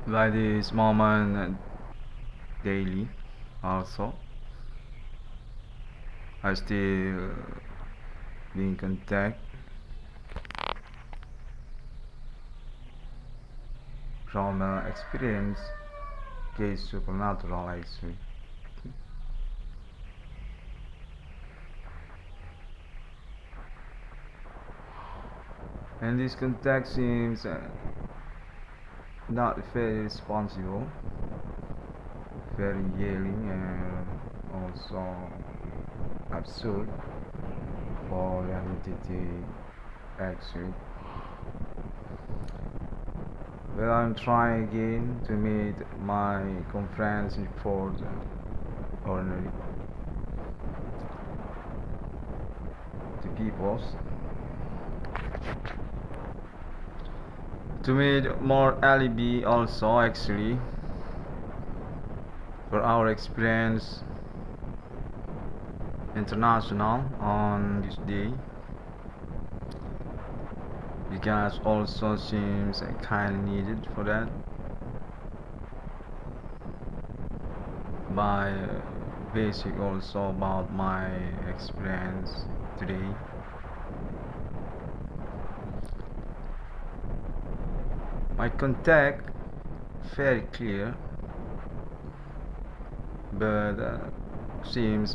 by this moment daily also. I still be in contact from experience case supernatural actually. And this contact seems not very responsible, very yelling and also absurd for the identity actually. Well, I'm trying again to meet my conference report ordinary to peoples to meet more alibi also actually for our experience international on this day, because also seems kind of needed for that by basic also about my experience today. My contact very clear, but seems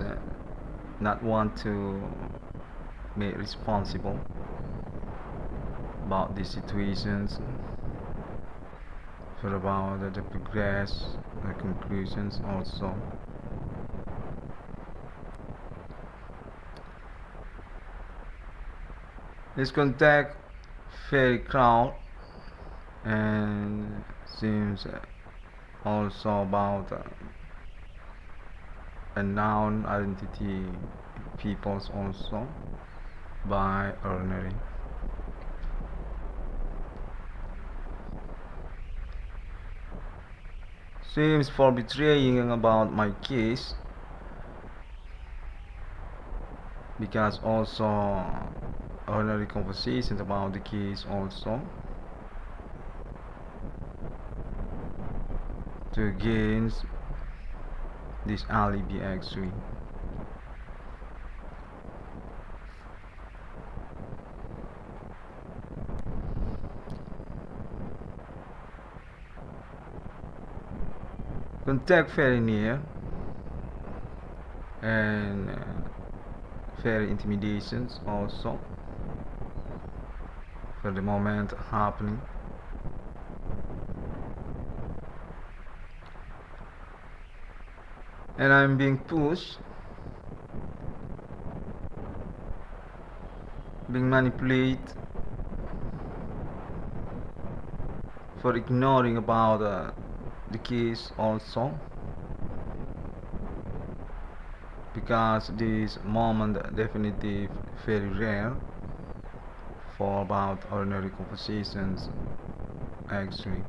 not want to be responsible about these situations, for about the progress, the conclusions also. This contact very crowd and seems also about unknown identity peoples also by ordinary. Seems for betraying about my case, because also ordinary conversations about the case also to gain this alibi actually. Contact very near and very intimidations also for the moment happening. And I'm being pushed, being manipulated for ignoring about the case also, because this moment definitely very rare for about ordinary conversations actually.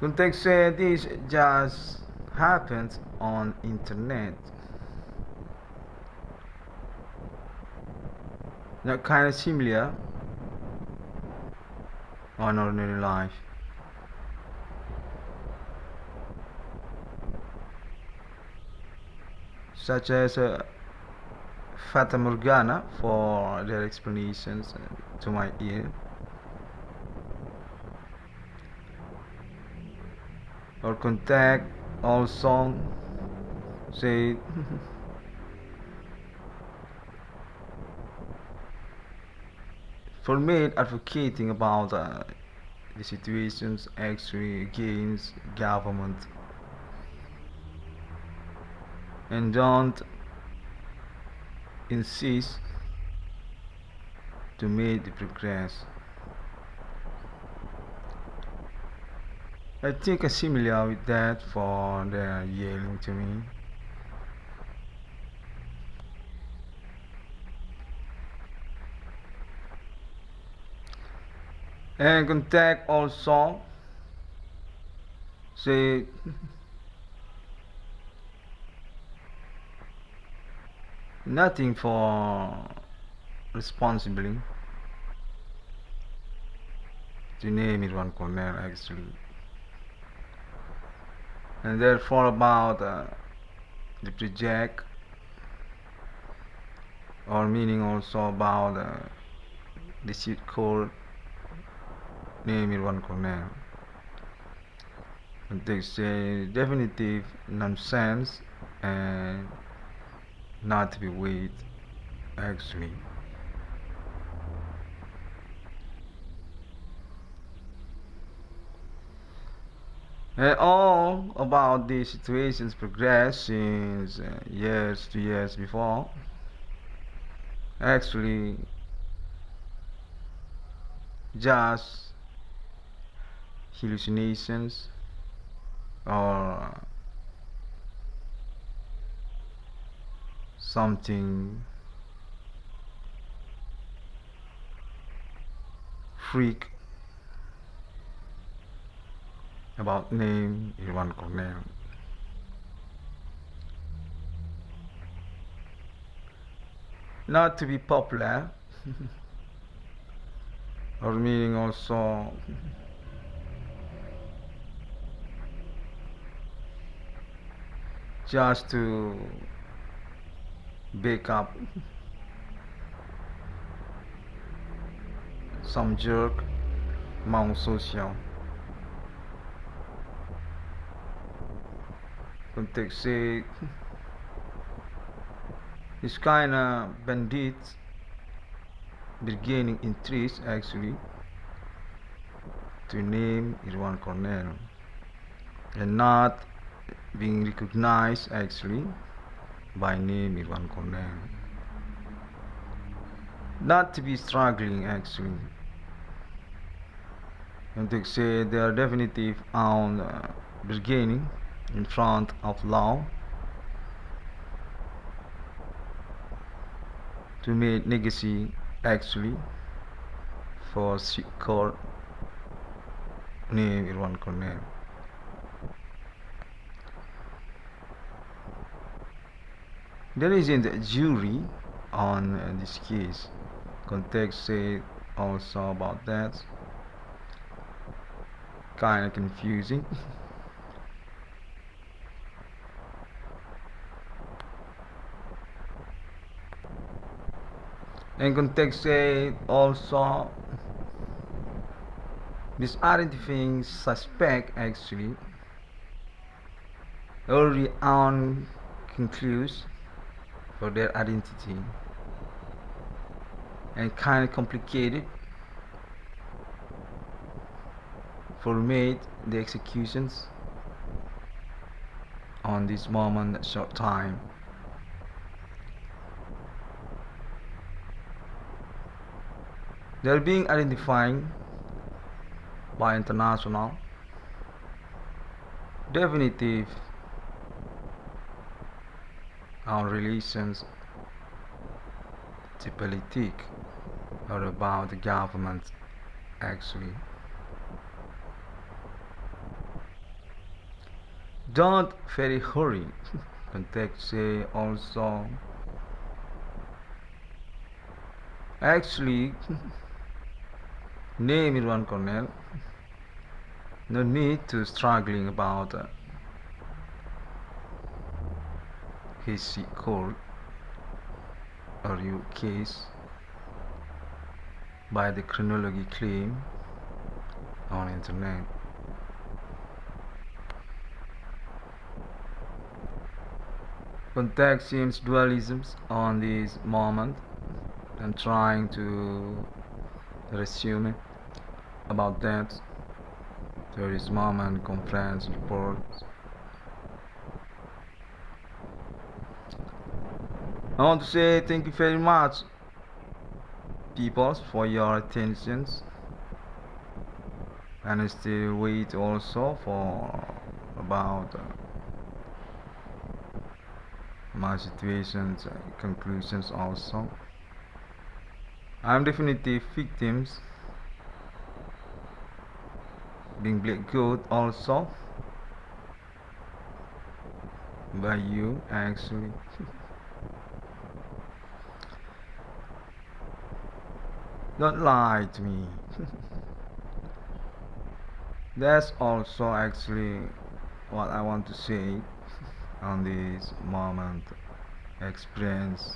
Context said this just happens on internet, not kind of similar on ordinary life. Such as Fata Morgana for their explanations to my ear, or contact also say for me advocating about the situations actually against government and don't insist to make the progress. I think I'm similar with that for their yelling to me. And contact also say nothing for responsibly to name it one corner actually, and therefore about the project, or meaning also about the cheat code name it one corner. It's a definitive nonsense and not to be weighed actually. And all about these situations progress since years to years before. Actually, just hallucinations or something freak about name Irwan Cornell. Not to be popular, or meaning also just to back up some jerk among social. Context say this kind of bandits beginning in trees actually to name Irwan Cornell and not being recognized actually by name Irwan Cornell. Not to be struggling actually. And to say they are definitive on beginning in front of law to make legacy actually for court name Irwan Cornell. There isn't a jury on this case. Context say also about that. Kind of confusing. And context say also this identifying suspect actually early on concludes for their identity and kind of complicated for made the executions on this moment short time. They are being identified by international definitive on relations to politique or about the government actually. Don't very hurry. Context say also actually name Irwan Cornell. No need to struggling about his court or your case by the chronology claim on internet. Context seems dualisms on this moment and trying to resume about that. There is moment conference reports. I want to say thank you very much, people, for your attentions, and I still wait also for about my situations conclusions also. I'm definitely victims being black good also by you actually. Don't lie to me. That's also actually what I want to say on this moment experience.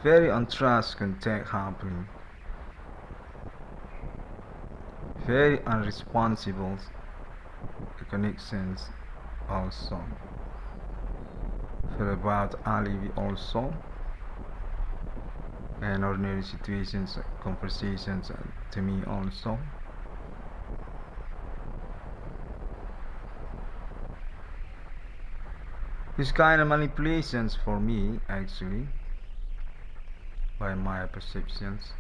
Very untrust contact happening. Very unresponsible connections also. For about alibi also. And ordinary situations, conversations to me also. This kind of manipulations for me actually by my perceptions.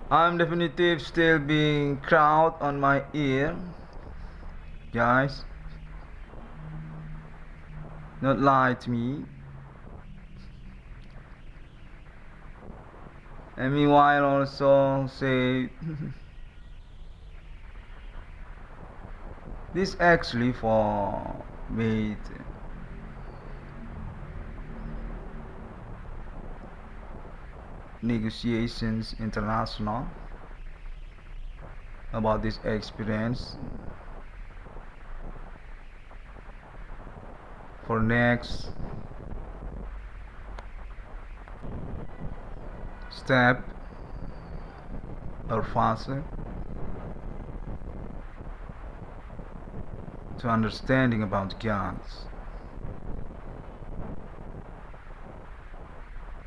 I'm definitely still being crowd on my ear, guys. Not lie to me. And meanwhile also say this actually for made negotiations international about this experience for next step or faster to understanding about gods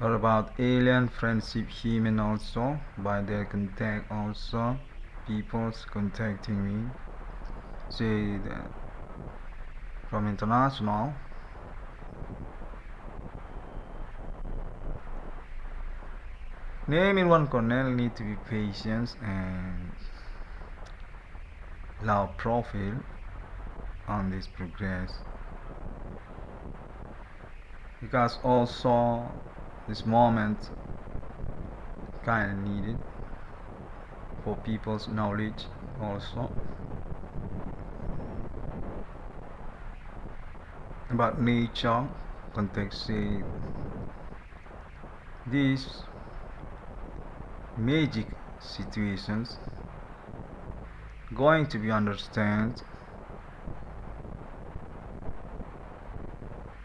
or about alien friendship human also by their contact also people's contacting me say that from international name in one corner need to be patient and low profile on this progress because also this moment kind of needed for people's knowledge also about nature context say these magic situations going to be understood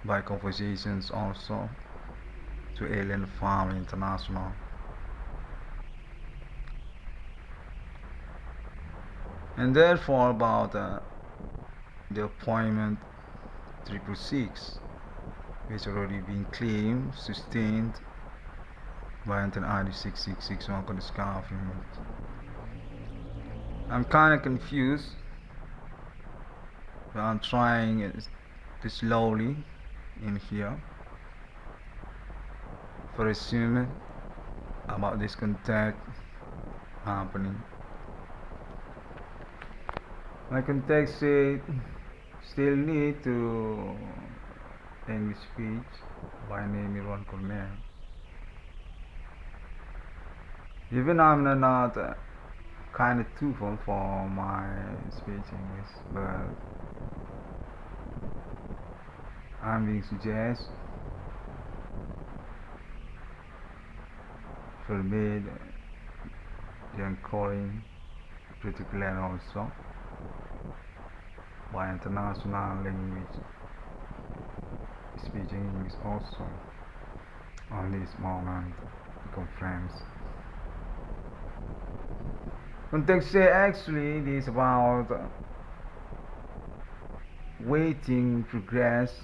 by conversations also to alien farm international and therefore about the appointment 666 which already been claimed sustained by an ID 6661 on the scarf. I'm kind of confused but I'm trying to slowly in here for assuming about this contact happening. My contact said still need to English speech by name Irwan Cornell. Even I'm not kind of truthful for my speech English, but I'm being suggested forbid the encoding particular also by international language speaking English also on this moment conference. Context say actually it is about waiting progress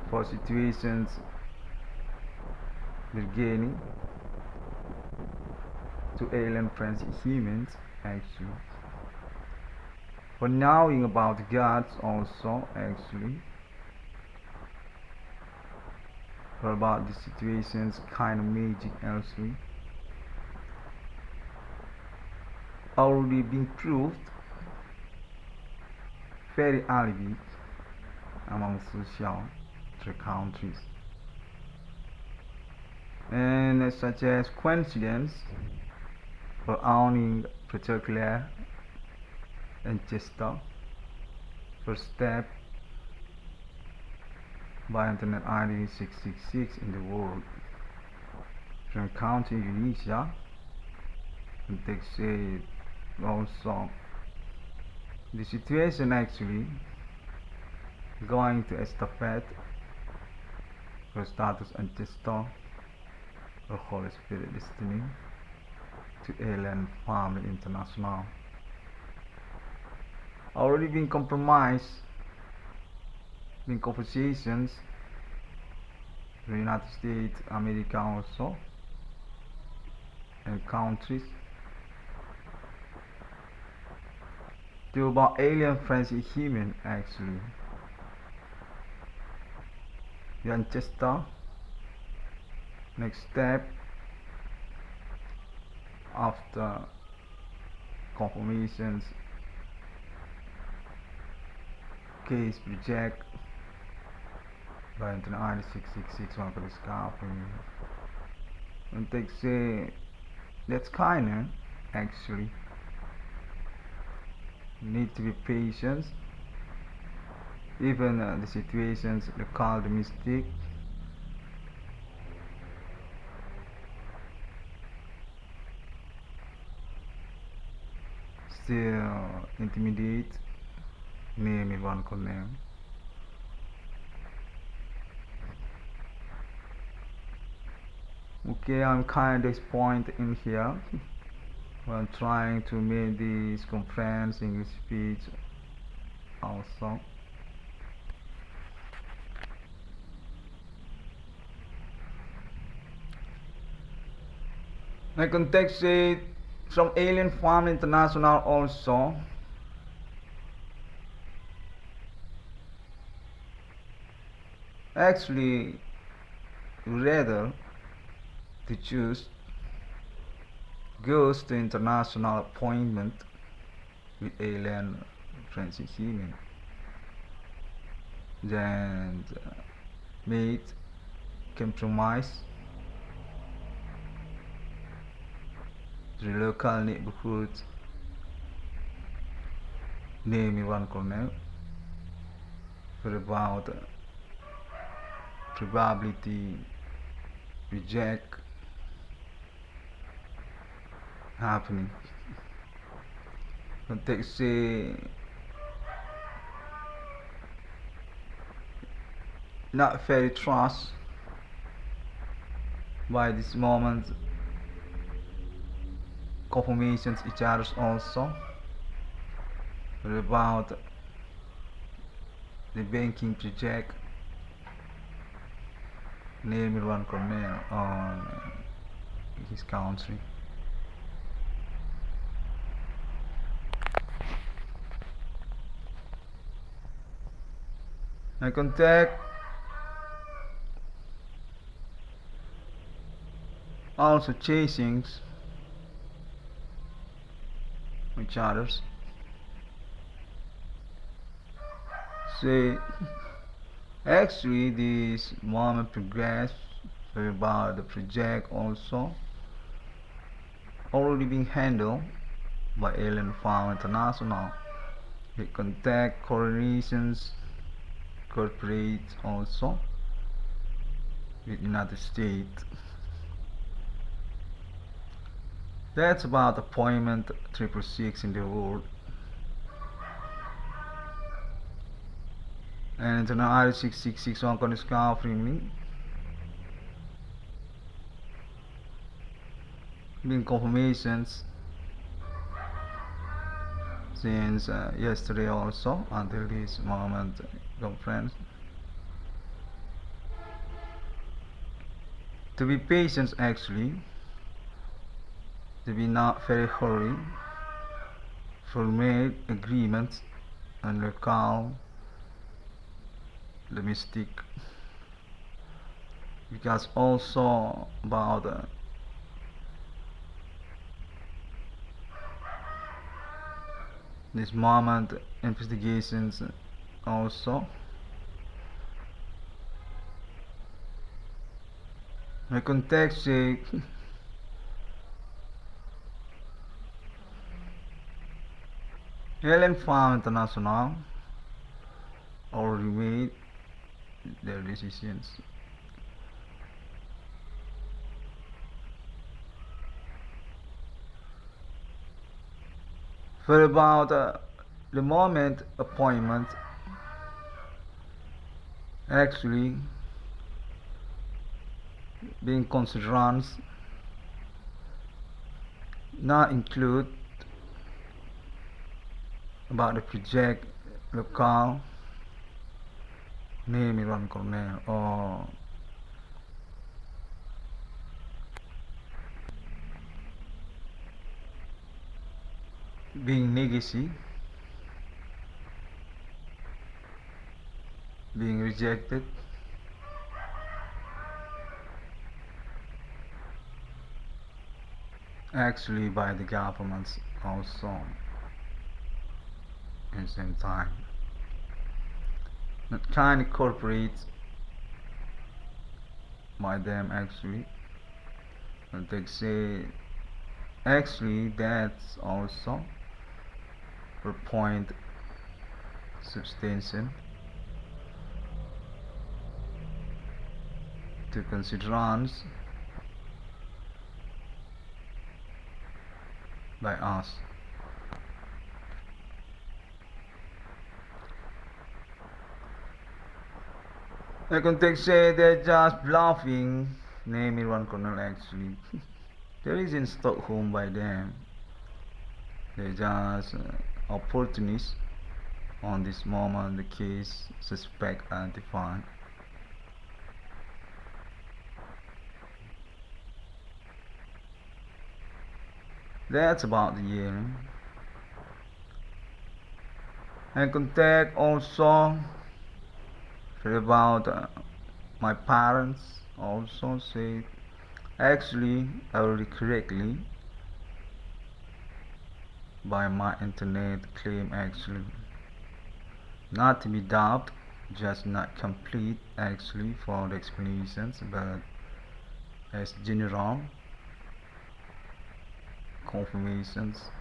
for situations beginning to alien friends humans actually for knowing about gods also actually for about the situations kind of magic elsewhere already been proved very alibi among social countries and such as coincidence for owning particular ancestor first step by internet ID 666 in the world from country Indonesia, and they say also the situation actually going to estafette for status ancestor or Holy Spirit destiny to Alien Family International. Already been compromised in conversations with the United States, America also, and countries to about alien friendly human actually. Manchester, next step after confirmations case reject by internet ID 666 on the discovery, and they say that's kinda actually need to be patient even the situations they call the mistake still intimidate name everyone could name. Okay, I'm kind of disappointed in here when trying to make this conference English speech also. My context is from Alien Family International also. Actually, rather to choose goes to international appointment with alien friends human, then made compromise the local neighborhood name one corner for about probability reject happening. But they say not very trust by this moment confirmations each others also about the banking project name one corner on his country. I contact also chasing each others. Say actually this moment progress about the project also already being handled by Alien Farm International. We contact coordinations corporate also with United States. That's about appointment 666 in the world. And internet ID 666 on discovering been confirmations since yesterday also until this moment conference. To be patient actually, to be not very hurry for make agreements and recall the mistake, because also about this moment investigations also my context say Alien Farm International already made their decisions. For about the moment appointment, actually being considered not include about the project local name Iran Cornell or being legacy, being rejected, actually by the governments also at the same time. Not kind of corporate by them actually, but they say actually that's also for point substantial to considerance by us. I can take say they're just bluffing, name Iran Colonel actually. There is in Stockholm by them. They're just opportunists on this moment the case suspect identified. That's about the year. And contact also for about my parents also say actually I will correctly by my internet claim actually not to be doubted, just not complete actually for the explanations, but as general confirmations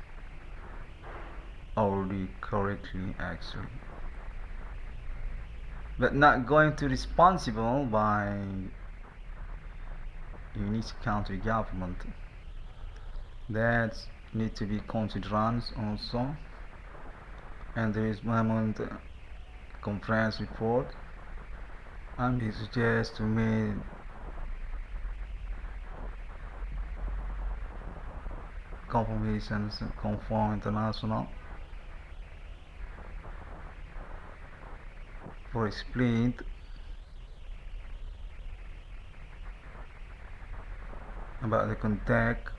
already correctly actually, but not going to responsible by Unity County government. That need to be considered also, and there is moment conference report, and we suggest to make confirmations conform international for explained about the contact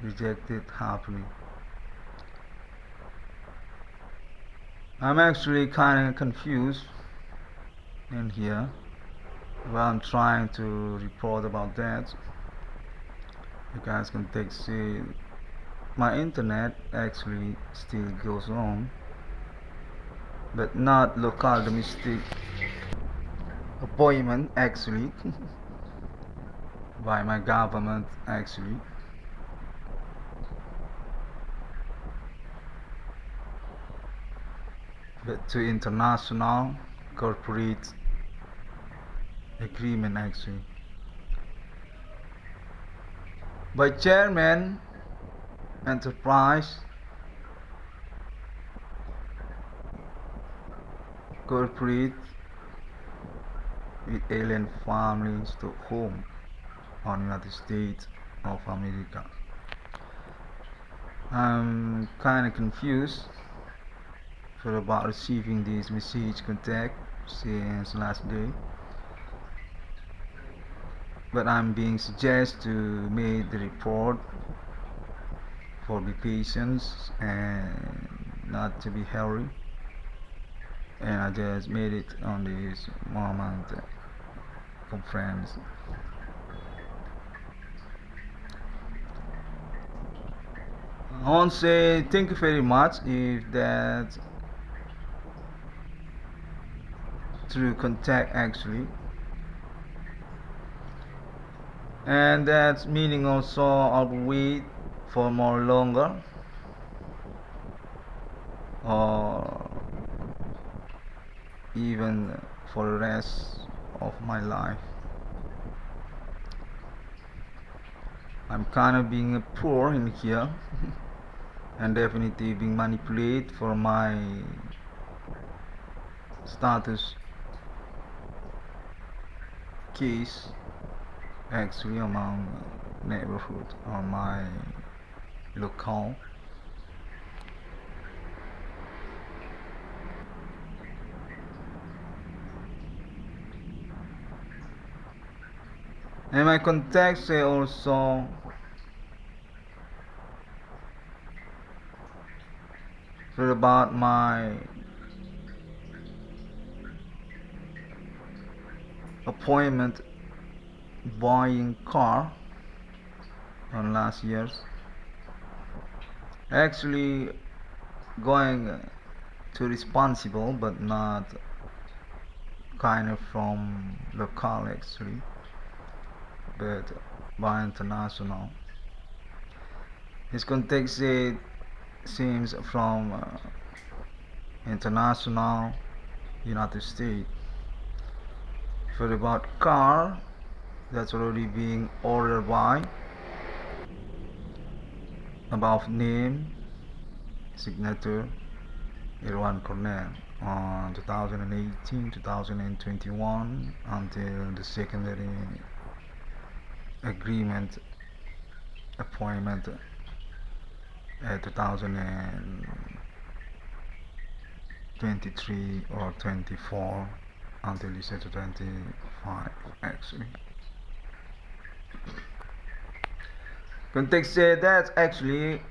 rejected happily. I'm actually kind of confused in here while I'm trying to report about that. You guys can take see my internet actually still goes on, but not local domestic appointment actually by my government actually, but to international corporate agreement actually by chairman enterprise corporate with alien families to home on United States of America. I'm kind of confused for about receiving this message contact since last day, but I'm being suggested to make the report for the patients and not to be hurry, and I just made it on this moment conference. I want to say thank you very much if that through contact actually, and that's meaning also I'll wait for more longer or even for the rest of my life. I'm kind of being poor in here and definitely being manipulated for my status case actually among neighborhood or my locale. And my context also about my appointment buying car on last year's. Actually going to responsible but not kind of from local actually, but by international. His context seems from international United States. For about car that's already being ordered by above name signature Irwan Cornell on 2018-2021 until the secondary agreement appointment at 2023 or 24 until December 25 actually. Context said that's actually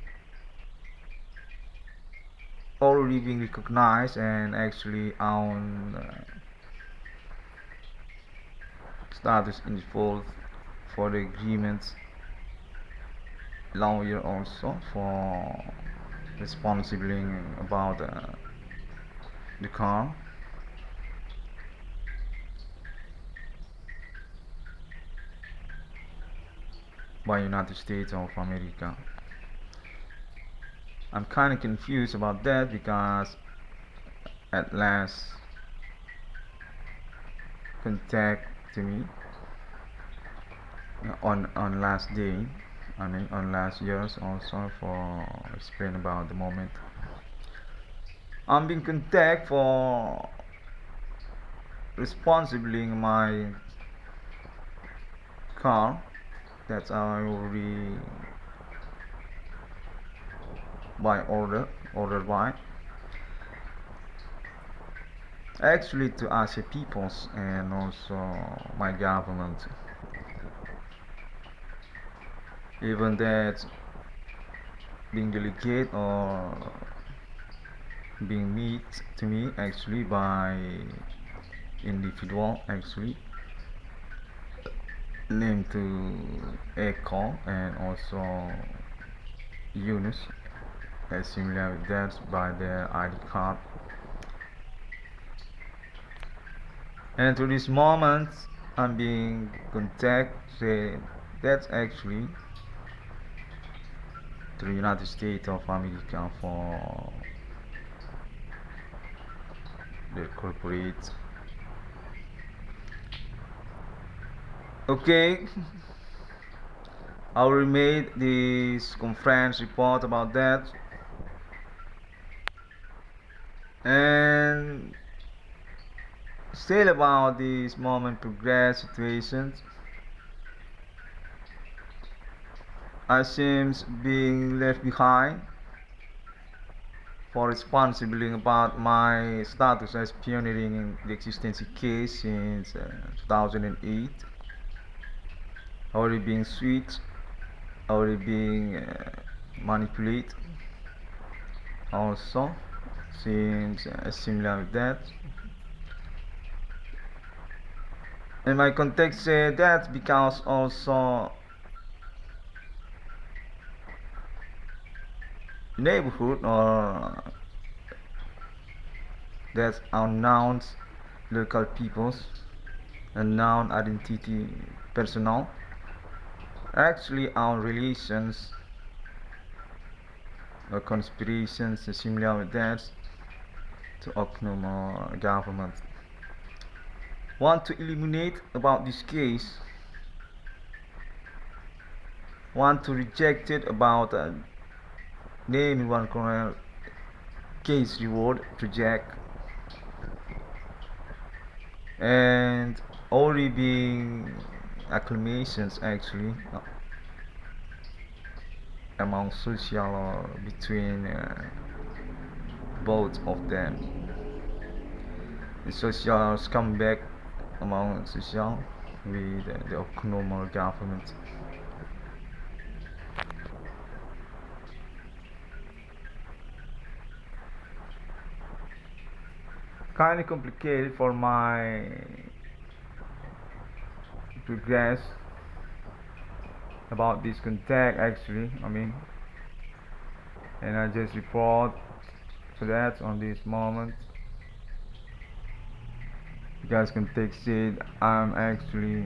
already being recognized and actually on status involved for the agreement lawyer also for responsible about the car. By United States of America. I'm kind of confused about that because at last contact to me on last day, I mean on last year's also for explain about the moment. I'm being contact for responsibly my car that's I already by ordered by actually to Asia peoples and also my government, even that being delegate or being meet to me actually by individual actually named to Echo and also Yunus as similar with that by their ID card. And to this moment I'm being contacted that's actually to the United States of America for the corporate. Okay, I will make this conference report about that. And still about this moment progress situations, I seems being left behind for responsibility about my status as pioneering in the existence case since 2008, already being switched, already being manipulated also seems similar with that. And my context said that because also neighborhood or that unknown local peoples, unknown identity personnel, actually our relations conspirations similar with that to Oknum or government. want to eliminate about this case, want to reject it about name in one corner case reward reject, and already being acclamations actually among social or between both of them. The social comeback among social with the economic government. Kind of complicated for my progress about this contact actually, and I just report to that on this moment. You guys can text it. I'm actually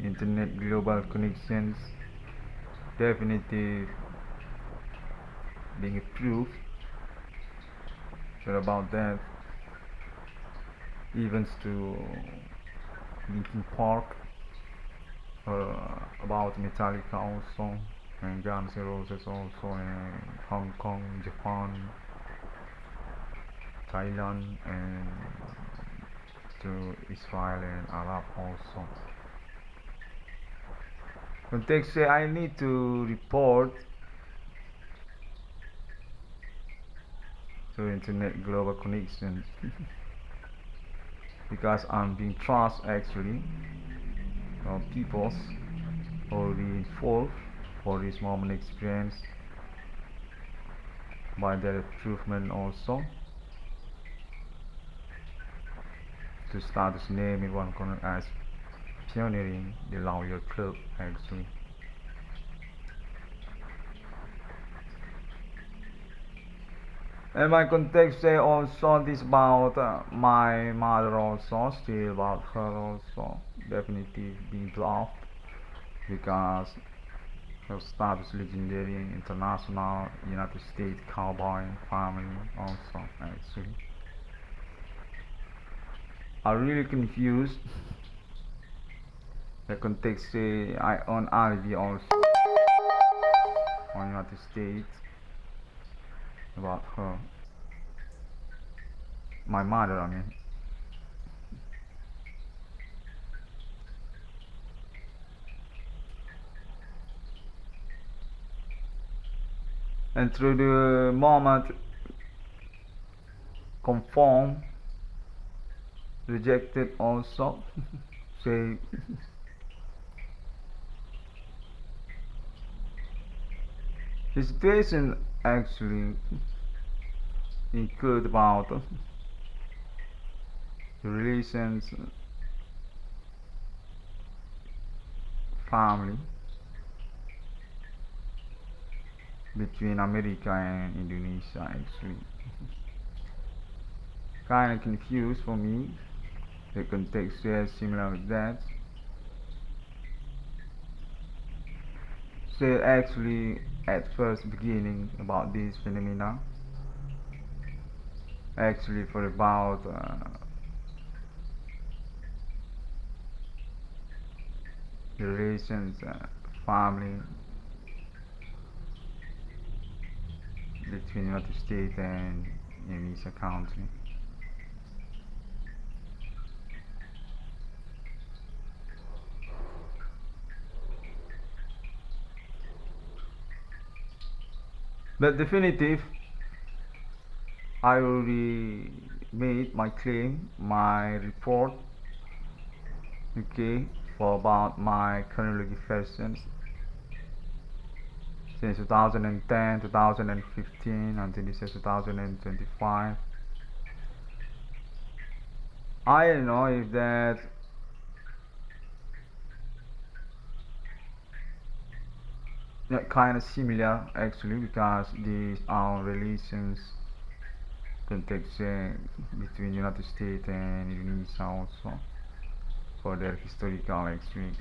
internet global connections definitive being approved. So about that, events to Linkin Park, about Metallica also, and Guns N' Roses also, and Hong Kong, Japan, Thailand, and to Israel and Arab also. Context say I need to report to internet global connection because I'm being trust actually peoples already involved for this moment experience by their improvement also to start this name in one corner as pioneering the lawyer club actually. And my context say also this about my mother also, still about her also, definitely being bluffed because her status legendary international United States cowboy family also actually. I'm really confused. The context say I own alibi also on United States about her, my mother and through the moment conform rejected also say the situation actually include about the relations family between America and Indonesia actually. Kinda confused for me. The context is similar with that. So actually at first beginning about this phenomena actually for about the relations family between United States and Indonesia country. But definitive, I already made my claim, my report, okay, for about my chronology versions since 2010, 2015 until this is 2025. I don't know if that kind of similar actually because these are relations context between United States and Indonesia also for their historical actually.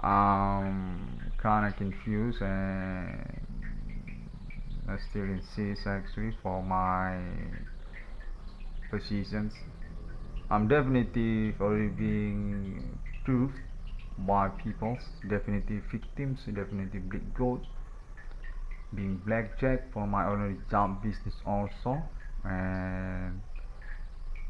Kind of confused and I still insist actually for my positions I'm definitely already being proved by people, definitely victims, definitely big goat, being blackjack for my ordinary job business also, and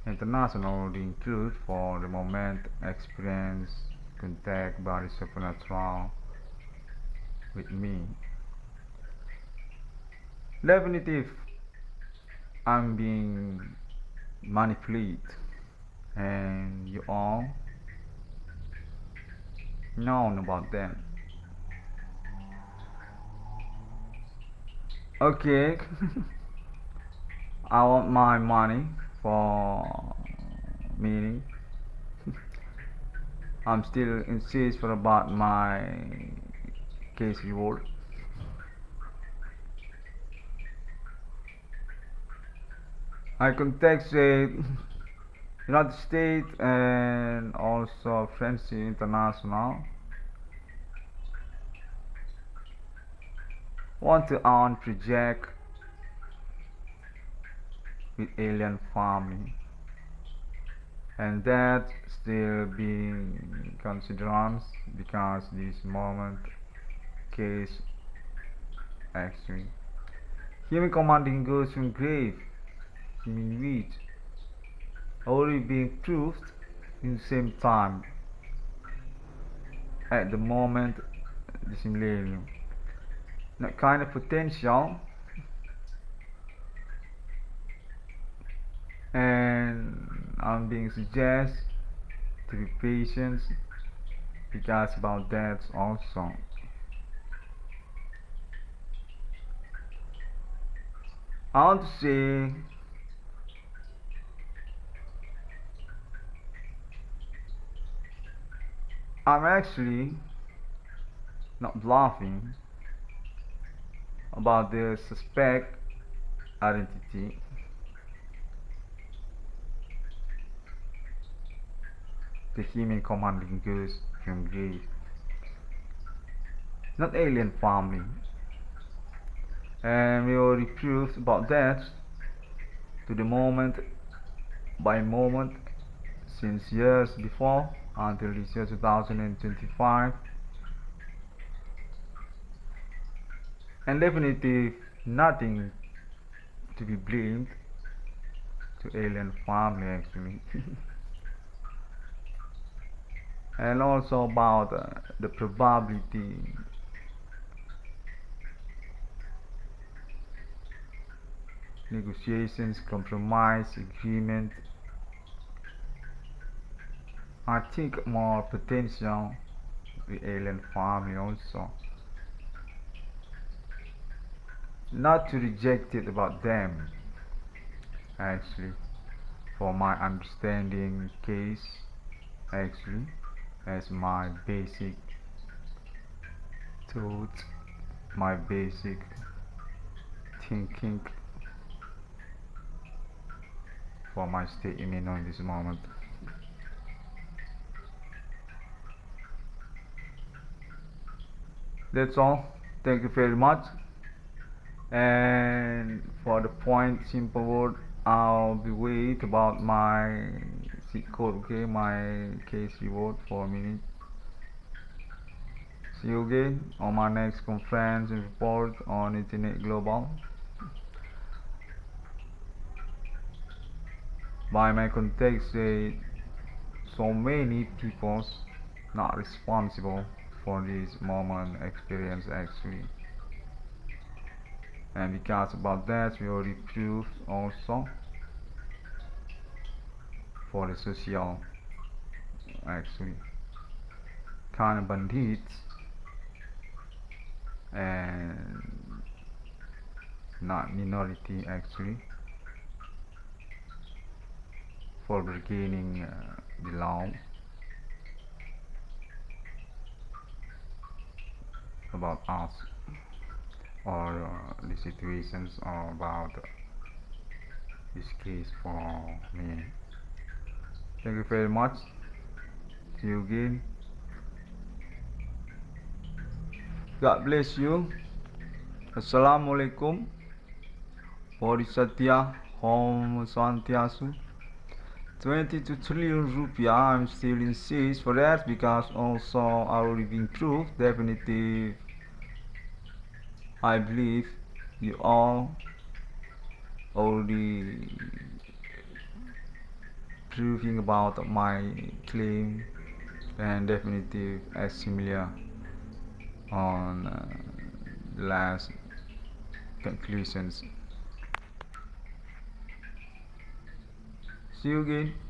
international include for the moment experience contact body supernatural with me. Definitely I'm being manipulated, and you all know about that. Okay, I want my money for meaning. I'm still insist for about my case reward. I contact the United States and also French International. Want to own project with alien family, and that still being considered because this moment case actually human commanding goes from grave human reach already being proved in the same time at the moment the simulation that kind of potential, and I'm being suggest to be patient because about that also. I want to say I'm actually not bluffing about the suspect identity. The human commanding goes from grave, not alien family, and we already proved about that to the moment by moment since years before until this year 2025, and definitely nothing to be blamed to alien family actually. And also about the probability negotiations compromise agreement, I think more potential with alien family also, not to reject it about them actually, for my understanding case actually as my basic thought, my basic thinking for my statement on this moment. That's all. Thank you very much. And for the point, simple word, I'll be wait about my seat code, okay, my case reward for a minute. See you again on my next conference and report on Internet Global. By my context, so many people not responsible for this moment experience actually, and because about that we already proved also for the social actually kind of bandits and not minority actually for regaining the law about us or the situations or about this case for me. Thank you very much. See you again. God bless you. Assalamualaikum. Bodhisatya Om Swantiasu. 22 trillion rupiah. I'm still insist for that because also already been proved definitive. I believe you all already proving about my claim and definitive as similar on last conclusions. See you again.